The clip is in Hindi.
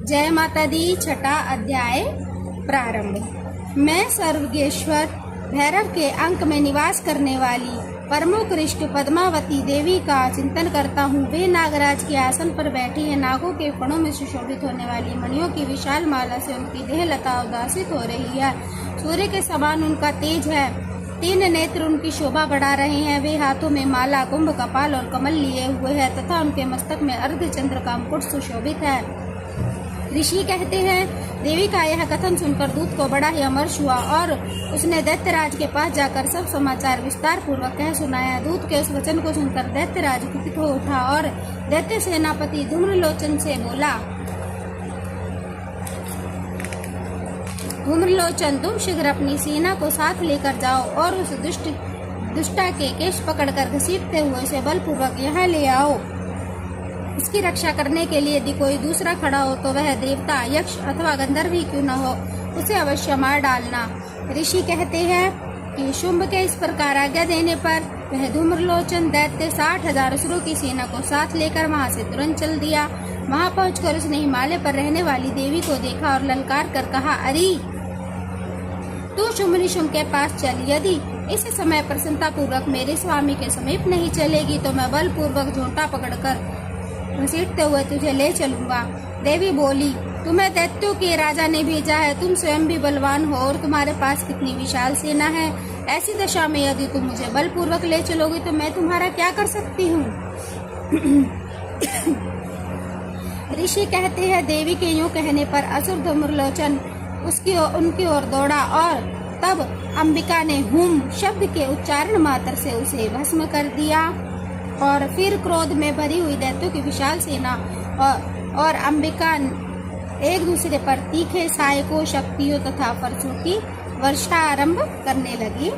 जय माता दी। छठा अध्याय प्रारंभ। मैं सर्वज्ञेश्वर भैरव के अंक में निवास करने वाली परमोत्कृष्ट पद्मावती देवी का चिंतन करता हूँ। वे नागराज के आसन पर बैठी है। नागों के फणों में सुशोभित होने वाली मणियों की विशाल माला से उनकी देह लता उदासित हो रही है। सूर्य के समान उनका तेज है। 3 नेत्र उनकी शोभा बढ़ा रहे हैं। वे हाथों में माला, कुंभ, कपाल और कमल लिए हुए हैं तथा उनके मस्तक में अर्धचंद्र का मुकुट सुशोभित है। ऋषि कहते हैं, देवी का यह कथन सुनकर दूत को बड़ा ही अमर्ष हुआ और उसने दैत्यराज के पास जाकर सब समाचार विस्तार पूर्वक कह सुनाया। दूत के उस वचन को सुनकर दैत्यराज कुपित हो उठा और दैत्य सेनापति धूम्रलोचन से बोला, धूम्रलोचन, तुम शीघ्र अपनी सेना को साथ लेकर जाओ और उस दुष्टा के केश पकड़कर घसीटते हुए उसे बलपूर्वक यहाँ ले आओ। इसकी रक्षा करने के लिए यदि कोई दूसरा खड़ा हो तो वह देवता, यक्ष अथवा गंधर्व ही क्यों न हो, उसे अवश्य मार डालना। ऋषि कहते हैं कि शुंभ के इस प्रकार आज्ञा देने पर वह धूम्रलोचन दैत्य 60,000 असुरों की सेना को साथ लेकर वहां से तुरंत चल दिया। वहां पहुंचकर उसने हिमालय पर रहने वाली देवी को देखा और ललकार कर कहा, अरे तू शुंभ के पास चल। यदि इस समय प्रसन्नता पूर्वक मेरे स्वामी के समीप नहीं चलेगी तो मैं बलपूर्वक झोंटा पकड़कर घसीटते हुए तुझे ले चलूंगा। देवी बोली, तुम्हें दैत्यों के राजा ने भेजा है। तुम स्वयं भी बलवान हो और तुम्हारे पास कितनी विशाल सेना है। ऐसी दशा में यदि तुम मुझे बलपूर्वक ले चलोगी तो मैं तुम्हारा क्या कर सकती हूँ। ऋषि कहते हैं, देवी के यूं कहने पर असुर धूम्रलोचन उनकी ओर दौड़ा और तब अंबिका ने हुम शब्द के उच्चारण मात्र से उसे भस्म कर दिया। और फिर क्रोध में भरी हुई दैत्यों की विशाल सेना और अंबिका एक दूसरे पर तीखे सहायकों, शक्तियों तथा फरसों की वर्षा आरंभ करने लगी।